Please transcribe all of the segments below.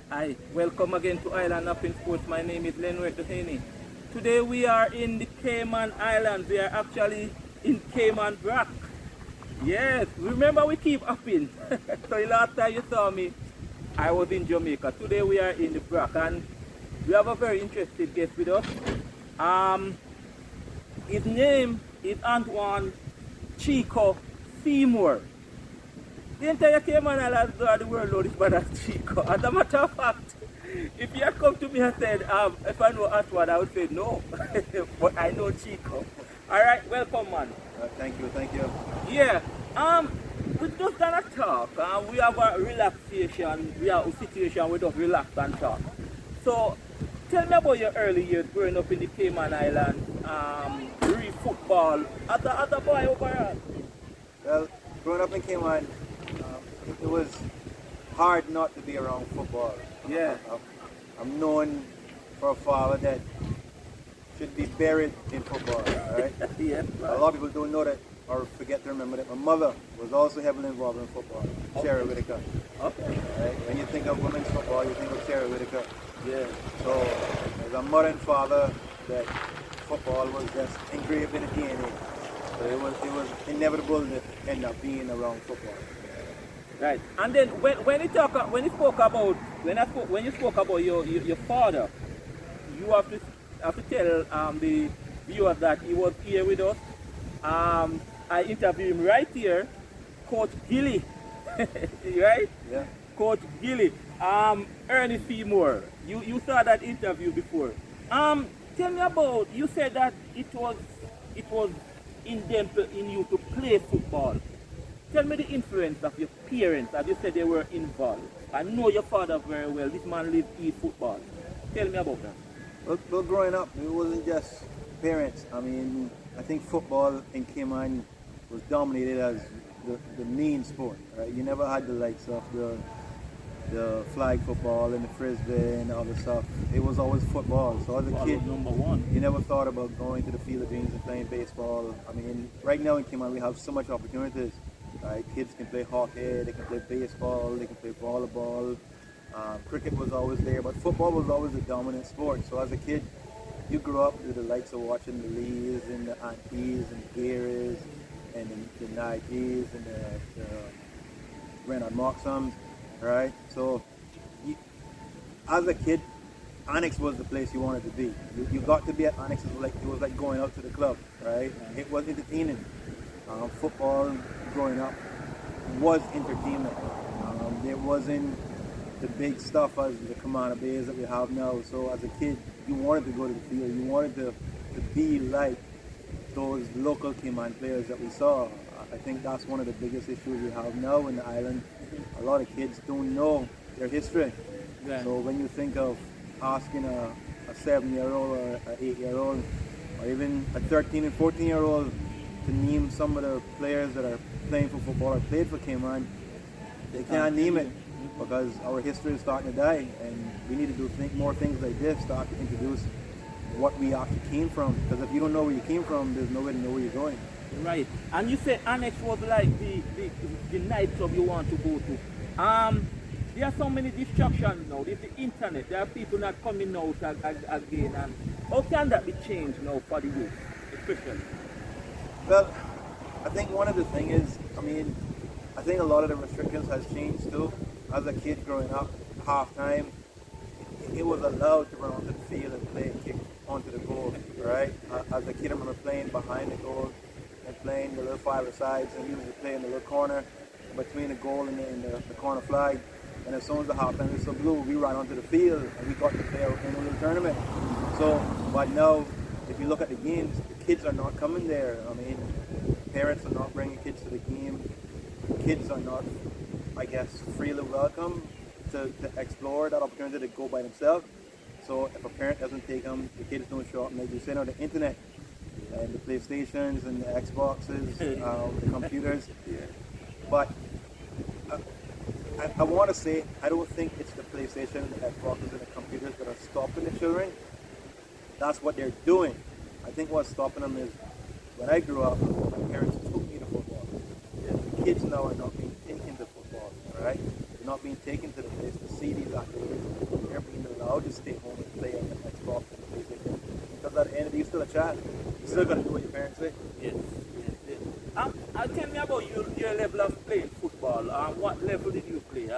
Hi, welcome again to Island Up in Sports. My name is Lenwet Doheny. Today we are in the Cayman Islands. We are actually in Cayman Brack. Yes, remember we keep upping. So the last time you saw me, I was in Jamaica. Today we are in the Brack and we have a very interesting guest with us. Um, his name is ANTWAN Chico SEYMOUR. The entire Cayman Islands are the world known as as Chico. As a matter of fact, if you had come to me and said, if I know Antwan, I would say no. But I know Chico. Alright, welcome man. Thank you, thank you. Yeah. We just gonna talk. We have a relaxation, we have a situation we just relax and talk. So tell me about your early years growing up in the Cayman Islands, real football. As a boy overall. Well, growing up in Cayman, it was hard not to be around football. Yeah. I'm known for a father that should be buried in football, right? Yeah. A lot of people don't know that or forget to remember that my mother was also heavily involved in football, Sherry Whitaker. Okay. Right? When you think of women's football, you think of Sherry Whitaker. Yeah. So, as a mother and father, that football was just engraved in the DNA. So it was inevitable to end up being around football. Right. And then when you spoke about your father, you have to tell the viewers that he was here with us. I interviewed him right here, Coach Gilly. Right? Yeah. Coach Gilly. Ernie Seymour. You saw that interview before. Tell me about, you said that it was in you to play football. Tell me the influence of your parents, as you said they were involved. I know your father very well. This man lives in football. Tell me about that. Well, growing up, it wasn't just parents. I mean, I think football in Cayman was dominated as the main sport. Right? You never had the likes of the flag football and the frisbee and all the stuff. It was always football. So as a kid, number one. you never thought about going to the field of dreams and playing baseball. I mean, right now in Cayman, we have so much opportunities. Right? Kids can play hockey, they can play baseball, they can play volleyball. Cricket was always there, but football was always the dominant sport. So as a kid, you grew up with the likes of watching the Lees and the Aunties and the Garies and the Nikes and the Renard Moxhams, right? So as a kid, Annex was the place you wanted to be. You got to be at Annex, it was like going out to the club, right? It was entertaining. Football growing up was entertainment. There wasn't the big stuff as the Commander Bays that we have now. So as a kid, you wanted to go to the field. You wanted to be like those local Cayman players that we saw. I think that's one of the biggest issues we have now in the island. A lot of kids don't know their history. Yeah. So when you think of asking a 7-year-old or an 8-year-old or even a 13 and 14-year-old to name some of the players that are playing for football or played for Cayman, they can't name it because our history is starting to die, and we need to do more things like this, start to introduce what we actually came from. Because if you don't know where you came from, there's no way to know where you're going. Right. And you said Annex was like the nightclub you want to go to. There are so many distractions now. There's the internet. There are people not coming out again. And how can that be changed now for the youth, especially? Well, I think one of the things is, I think a lot of the restrictions has changed too. As a kid growing up, halftime, it was allowed to run onto the field and play and kick onto the goal, right? As a kid, I remember playing behind the goal and playing the little five-a-sides and usually playing the little corner between the goal and the corner flag. And as soon as the halftime whistle blew, we ran onto the field and we got to play our own little tournament. So, but now, if you look at the games, the kids are not coming there. Parents are not bringing kids to the game. Kids are not, I guess, freely welcome to explore that opportunity to go by themselves. So if a parent doesn't take them, the kids don't show up. And like you said, on the internet and the PlayStations and the Xboxes, the computers. Yeah. But I want to say, I don't think it's the PlayStation, the Xboxes, and the computers that are stopping the children. That's what they're doing. I think what's stopping them is, when I grew up, my parents took me to football. The kids now are not being taken to football, right? They're not being taken to the place to see these activities. They're being allowed to stay home and play on the Xbox and the PlayStation. Because at the end of the day, you're still a child. You're still going to do what your parents say. Yes, yes. Tell me about your level of playing football. What level did you play?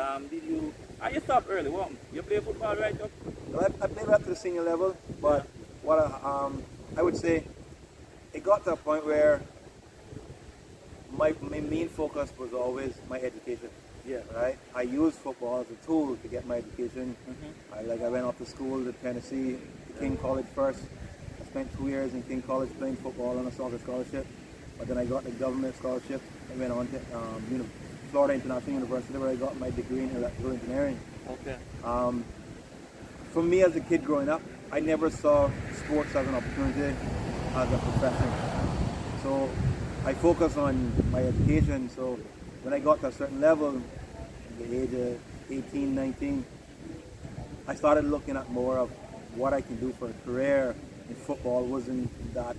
You stopped early, what? You play football right up? Well, I played up to the senior level, but what I would say, it got to a point where my main focus was always my education. Yeah. Right? I used football as a tool to get my education. I went off to school to Tennessee, to King College first. I spent 2 years in King College playing football on a soccer scholarship. But then I got the government scholarship and went on to Florida International University, where I got my degree in electrical engineering. Okay. For me as a kid growing up, I never saw sports as an opportunity, as a profession. So I focused on my education. So when I got to a certain level, at the age of 18, 19, I started looking at more of what I can do for a career. And football wasn't that.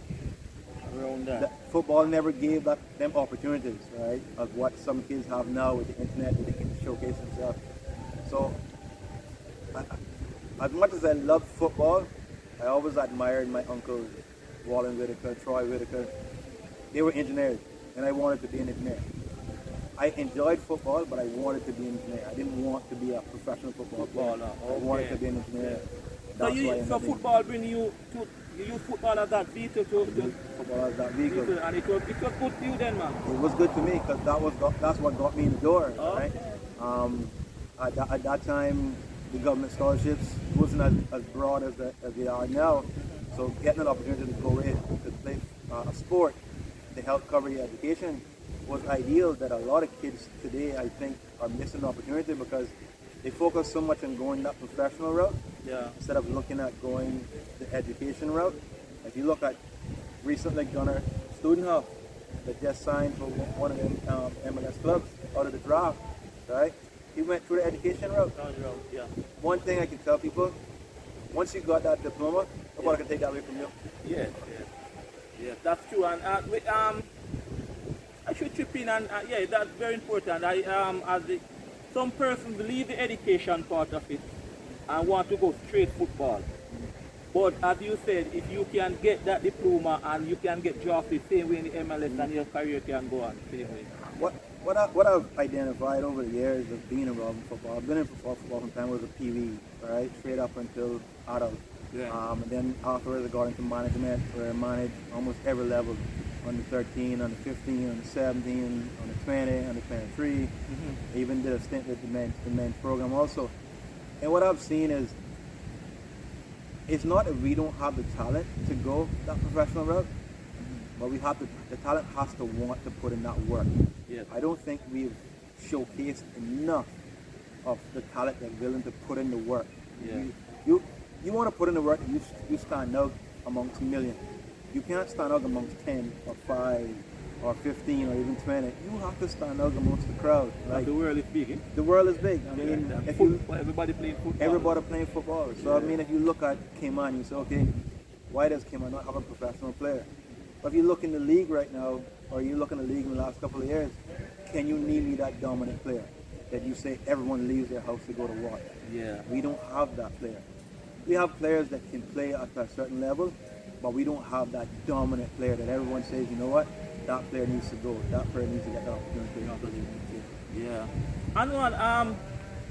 Around that. Football never gave them opportunities, right? Of what some kids have now with the internet, where they can showcase themselves. So, as much as I loved football, I always admired my uncles, Wallen Whitaker, Troy Whitaker. They were engineers, and I wanted to be an engineer. I enjoyed football, but I wanted to be an engineer. I didn't want to be a professional football player. I wanted to be an engineer. So football bring you to, you use football as that vehicle to football as that vehicle. And it was good to you then, man? It was good to me because that's what got me in the door, Oh. right? At that time, the government scholarships wasn't as broad as they are now. So getting an opportunity to go in to play a sport to help cover your education was ideal. That a lot of kids today, I think, are missing the opportunity because they focus so much on going that professional route instead of looking at going the education route. If you look at recently Gunnar Studenhoff that just signed for one of them MLS clubs out of the draft, right? He went through the education route. Yeah. One thing I can tell people, once you got that diploma, nobody can take that away from you. Yes, that's true. And I should chip in, and that's very important. Some persons leave the education part of it and want to go straight football. But as you said, if you can get that diploma and you can get drafted same way in the MLS, and your career can go on same way. What I've identified over the years of being involved in football, I've been in football from the time I was a PV, right? Straight up until adult. Yeah. And then afterwards I got into management, where I managed almost every level. Under 13, under 15, under 17, under 20, under 23. I even did a stint with the men's program also. And what I've seen is, it's not that we don't have the talent to go that professional route, but we have the talent has to want to put in that work. Yes. I don't think we've showcased enough of the talent that's willing to put in the work. Yeah. You want to put in the work, you stand out amongst millions. You can't stand out amongst 10 or 5 or 15 or even 20. You have to stand out amongst the crowd. Like, the world is big, eh? The world is big. I mean, everybody playing football. Everybody playing football. So, I mean, if you look at CAYMAN, you say, okay, why does CAYMAN not have a professional player? But if you look in the league right now, or you look in the league in the last couple of years, can you name me that dominant player that you say everyone leaves their house to go to watch? Yeah. We don't have that player. We have players that can play at a certain level, but we don't have that dominant player that everyone says, you know what, that player needs to go, that player needs to get the opportunity. Yeah. ANTWAN,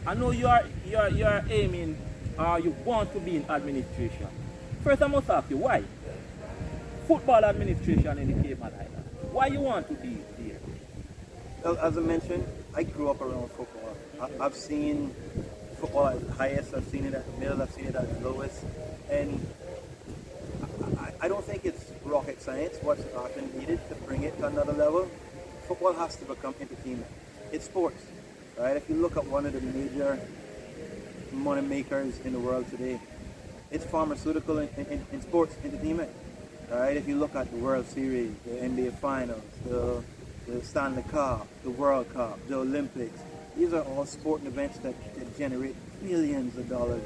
I know you are aiming, you want to be in administration. First I must ask you, why? Football administration in the Cayman Islands. Why you want to be here? Well, as I mentioned, I grew up around football. I've seen football at the highest, I've seen it at the middle, I've seen it at the lowest, and I don't think it's rocket science what's often needed to bring it to another level. Football has to become entertainment. It's sports, right? If you look at one of the major money makers in the world today, it's pharmaceutical and sports entertainment, right? If you look at the World Series, the NBA Finals, the Stanley Cup, the World Cup, the Olympics, these are all sporting events that generate billions of dollars.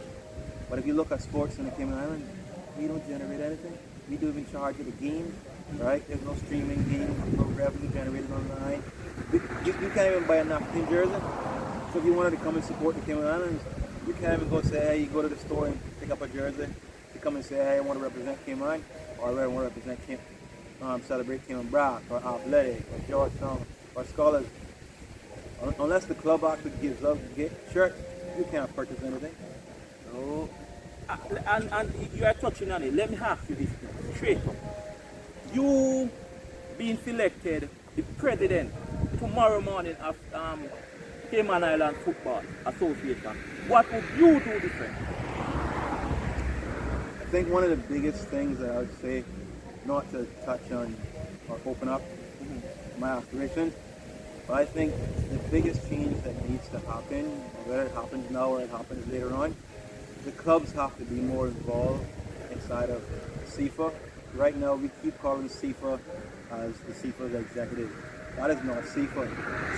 But if you look at sports in the Cayman Islands, we don't generate anything. We don't even charge it a game, right? There's no streaming games, no revenue generated online. You can't even buy a Napkin jersey. So if you wanted to come and support the Cayman Islands, you can't even go say, hey, you go to the store and pick up a jersey. You come and say, hey, I want to represent Cayman, or I want to represent celebrate Cayman Brock, or Athletic, or Georgetown, or Scholars. Unless the club actually gives up shirts, you can't purchase anything. No. And you are touching on it. Let me ask you this straight up. You being selected the president tomorrow morning of Cayman Island Football Association, what would you do different? I think one of the biggest things that I would say, not to touch on or open up my aspirations, but I think the biggest change that needs to happen, whether it happens now or it happens later on, the clubs have to be more involved inside of SEFA. Right now, we keep calling SEFA as the SEFA's executive. That is not SEFA.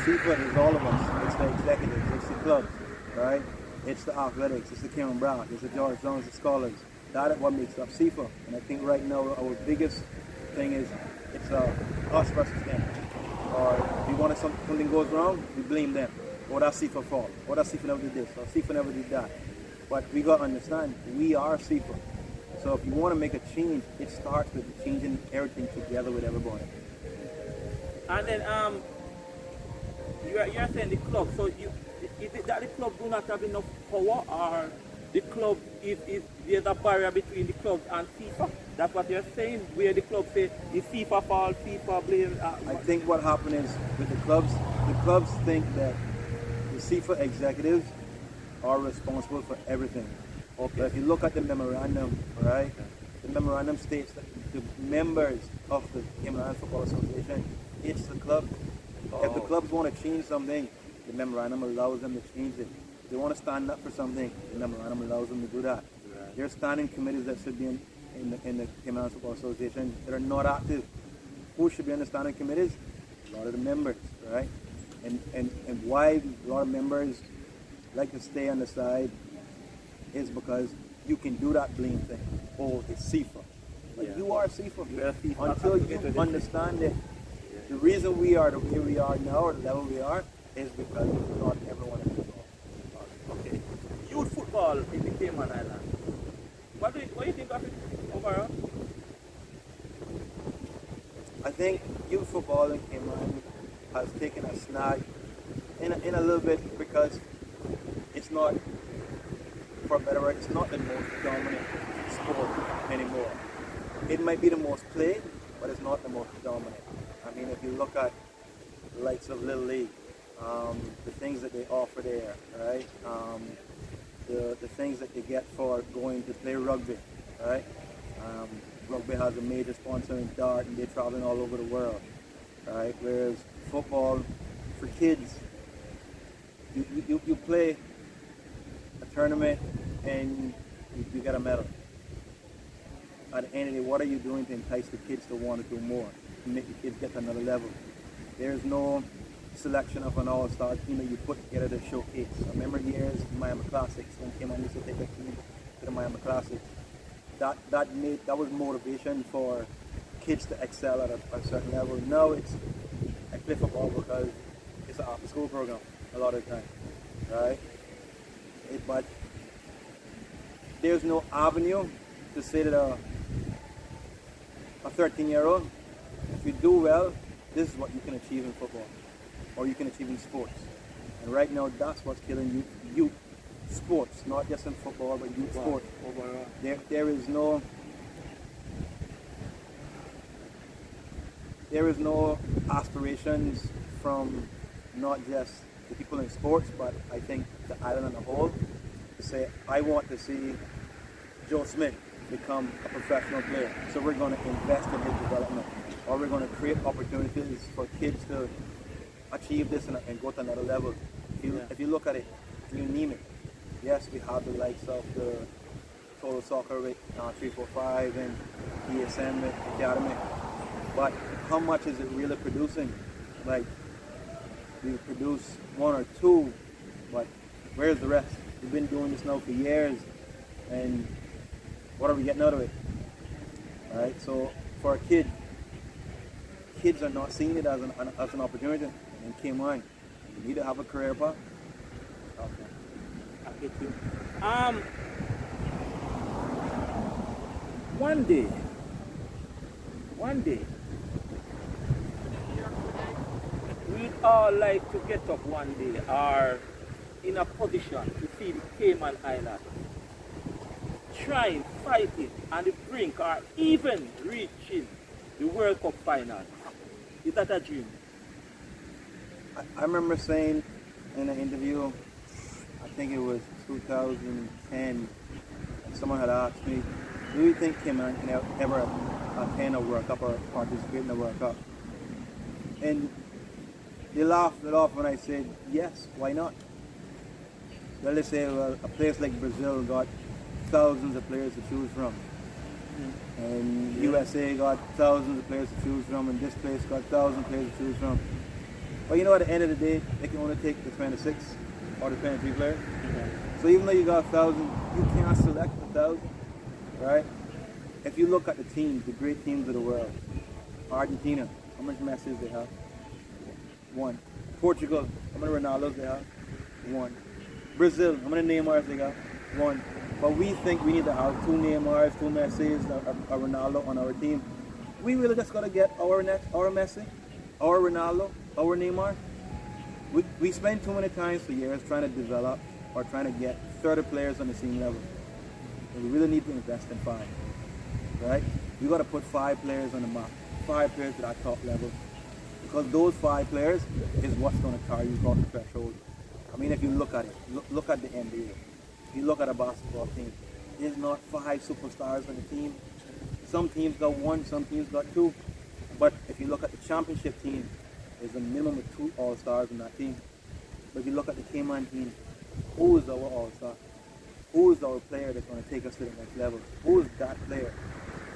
SEFA is all of us. It's the executives, it's the clubs, right? It's the athletics, it's the Cayman Brock, it's the Georgetown, it's the Scholars. That is what makes up SEFA. And I think right now, our biggest thing is it's us versus them. Or if we want to something goes wrong, we blame them. Or that's SEFA fault. Or that SEFA never did this. Or SEFA never did that. But we got to understand, we are SEFA. So if you want to make a change, it starts with changing everything together with everybody. And then you are saying the club. So is it that the club do not have enough power, or the club is there's a barrier between the club and FIFA? That's what you're saying, where the club say the FIFA fault, FIFA blame. I think what happened is with the clubs think that the FIFA executives are responsible for everything. Okay. But if you look at the memorandum, right, the memorandum states that the members of the Cayman Island Football Association, it's the club. If the clubs want to change something, the memorandum allows them to change it. If they want to stand up for something, the memorandum allows them to do that. Right. There are standing committees that should be in the Cayman Island Football Association that are not active. Who should be in the standing committees? A lot of the members, right? And why a lot of members like to stay on the side is because you can do that blame thing. Oh, it's SEFA. Like, you are SEFA. Until you understand it. The reason we are the way we are now, or the level we are, is because not everyone is involved. Okay. Youth football in the Cayman Islands. What do you think of it overall? I think youth football in Cayman has taken a snag in a little bit because it's not, for better word, it's not the most dominant sport anymore. It might be the most played, but it's not the most dominant. I mean, if you look at the likes of Little League, the things that they offer there, right? The things that they get for going to play rugby, right? Rugby has a major sponsor in Dart, and they're traveling all over the world, right? Whereas football, for kids, you play a tournament and you get a medal. At the end of the day, what are you doing to entice the kids to want to do more, to make the kids get to another level? There's no selection of an all-star team that you put together to showcase. I remember years Miami Classics, when Cayman used to take a team to the Miami Classics. That was motivation for kids to excel at a certain level. Now I play football because it's an after-school program a lot of the time, right? But there's no avenue to say that a 13-year-old, if you do well, this is what you can achieve in football, or you can achieve in sports. And right now, that's what's killing youth sports, not just in football, but youth sports. There is no aspirations from not just the people in sports, but I think the island as a whole, to say, I want to see Joe Smith become a professional player. So we're going to invest in his development, or we're going to create opportunities for kids to achieve this and go to another level. If you look at it, you name it. Yes, we have the likes of the Total Soccer with 345 and ESM Academy, but how much is it really producing? Like, we produce one or two, but where's the rest? We've been doing this now for years, and what are we getting out of it? Right? So for a kid, kids are not seeing it as an opportunity. And Cayman, you need to have a career path. get you. One day, we'd all like to get up one day or in a position to see the Cayman Island trying, fighting on the brink or even reaching the World Cup final. Is that a dream? I remember saying in an interview, I think it was 2010, and someone had asked me, do you think Cayman can ever attend a World Cup or participate in a World Cup? And they laughed it off when I said, yes, why not? Well, they say, well, a place like Brazil got thousands of players to choose from. And USA got thousands of players to choose from, and this place got thousands of players to choose from. But you know, at the end of the day, they can only take the 26 or the 23 players. So even though you got 1,000, you can't select 1,000, right? If you look at the teams, the great teams of the world, Argentina, how many Messis they have? One. Portugal, how many Ronaldos they have? One. Brazil, how many Neymars they got? One. But we think we need to have 2 Neymars, 2 Messis, a Ronaldo on our team. We really just got to get our Messi, our Ronaldo, our Neymar. We spend too many times for years trying to develop or trying to get 30 players on the same level. And we really need to invest in 5, right? We got to put 5 players on the map, 5 players at that top level. Because those 5 players is what's going to carry you across the threshold. I mean, if you look at it, look at the NBA. If you look at a basketball team, there's not 5 superstars on the team. Some teams got 1, some teams got 2. But if you look at the championship team, there's a minimum of 2 all-stars in that team. But if you look at the Cayman team, who is our all-star? Who is our player that's going to take us to the next level? Who is that player?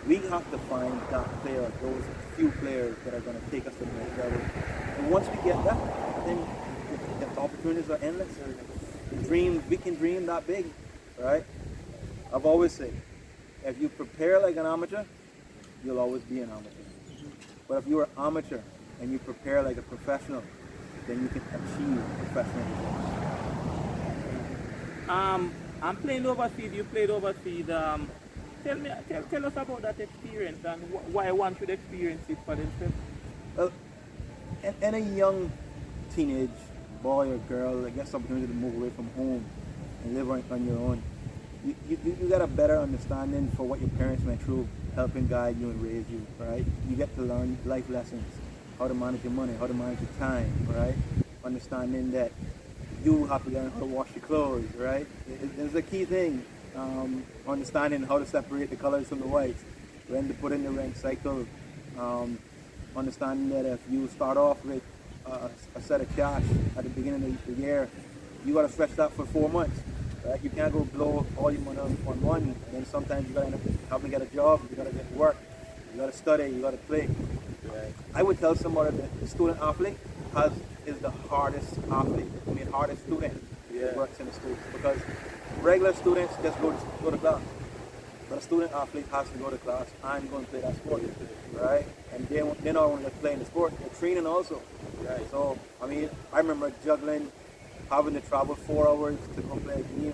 We have to find that player, those few players that are going to take us to the next level. And once we get that, then the opportunities are endless. We can dream that big, right? I've always said, if you prepare like an amateur, you'll always be an amateur. But if you're an amateur and you prepare like a professional, then you can achieve professional results. I'm playing overseas, you played overseas. Tell us about that experience and why one should experience it for themselves. Well, any young teenage boy or girl that gets the opportunity to move away from home and live on your own, you got a better understanding for what your parents went through, helping guide you and raise you, right? You get to learn life lessons, how to manage your money, how to manage your time, right? Understanding that you have to learn how to wash your clothes, right? It's a key thing. Understanding how to separate the colors from the whites, when to put in the rank cycle, understanding that if you start off with a set of cash at the beginning of the year, you got to stretch that for 4 months, right? You can't go blow all your money on one, and then sometimes you got to end up having to get a job, you got to get work, you got to study, you got to play. Right? I would tell somebody that the student athlete is the hardest athlete, hardest student that works in the schools, because regular students just go to class. But a student athlete has to go to class and go and play that sport, right? And they're not only playing the sport, they're training also. Right? So, I remember juggling, having to travel 4 hours to go play a game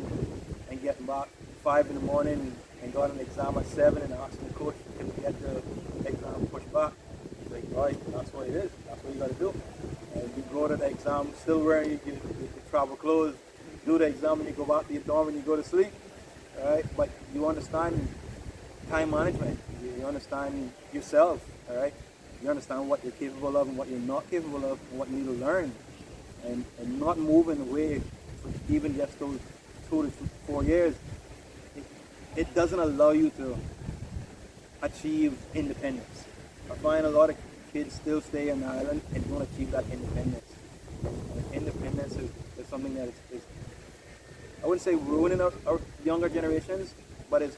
and getting back 5 in the morning and got an exam at 7 and asking the coach to get the exam pushed back. He's like, right, that's what it is. That's what you got to do. And you go to the exam still wearing your travel clothes, do the exam and you go back to your dorm and you go to sleep, right? But you understand time management, you understand yourself, all right? You understand what you're capable of and what you're not capable of and what you need to learn, and not moving away for even just those 2 to 4 years. It doesn't allow you to achieve independence. I find a lot of kids still stay in Ireland and don't achieve that independence. And independence is something that is I wouldn't say ruining our younger generations, but it's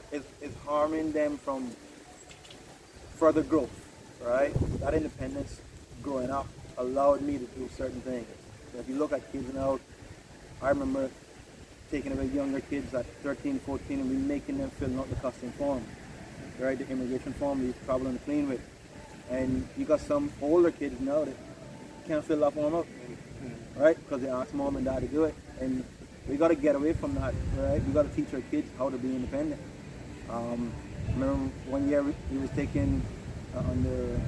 harming them from further growth, right? That independence growing up allowed me to do certain things. So if you look at kids now, I remember taking away younger kids at 13, 14 and we making them fill out the custom form, right? The immigration form you travel on the plane with. And you got some older kids now that can't fill that form out, right? Because they ask mom and dad to do it. And we got to get away from that, right? We got to teach our kids how to be independent. I remember one year we was taking under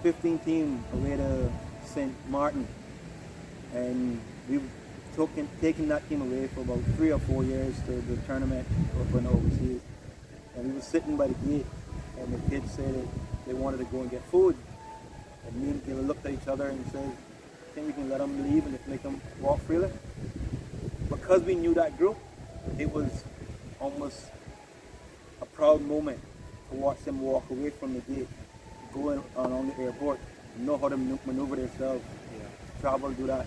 15 team away to St. Martin, and we taking that team away for about 3 or 4 years to the tournament up in overseas. And we were sitting by the gate, and the kids said that they wanted to go and get food. And me and Kayla looked at each other and said, I think we can let them leave and just make them walk freely. Because we knew that group, it was almost a proud moment to watch them walk away from the gate, go on the airport, know how to maneuver themselves, travel, do that.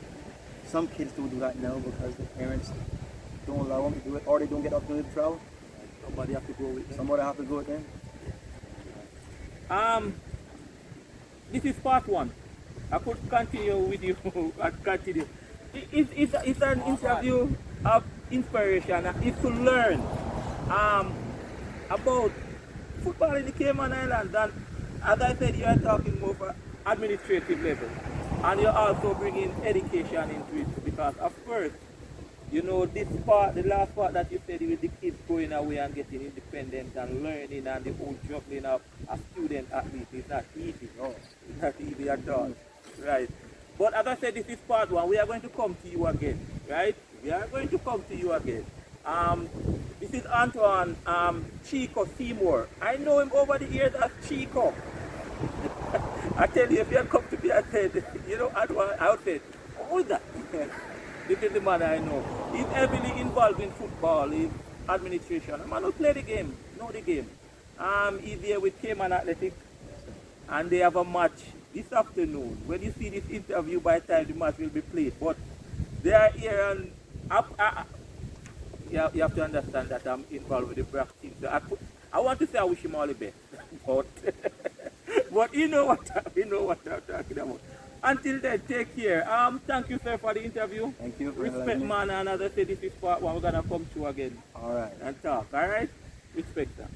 Some kids do that now because their parents don't allow them to do it, or they don't get the opportunity to travel. Somebody have to go with them. Somebody have to go with them. This is part one. I could continue with you and continue. It's an interview of inspiration. It's to learn about football in the Cayman Islands. And as I said, you are talking more for administrative level. And you're also bringing education into it because, of course, you know, this part, the last part that you said with the kids going away and getting independent and learning and the whole juggling of a student athlete is not easy. No, it's not easy at all. Right. But as I said, this is part one. We are going to come to you again. Right? We are going to come to you again. This is ANTWAN, Chico SEYMOUR. I know him over the years as Chico. I tell you, if you come to me and said, you know, ANTWAN, I would say, who is that? This is the man I know. He's heavily involved in football, in administration. A man who play the game, know the game. He's here with CAYMAN Athletics, and they have a match this afternoon. When you see this interview, by the time the match will be played. But they are here, and you have to understand that I'm involved with the BRAC team. So I want to say I wish him all the best. But you know what I'm talking about. Until then, take care. Thank you, sir, for the interview. Thank you for Respect, man, and as I said, this is part one. We're going to come to again. All right. And talk, all right? Respect, sir.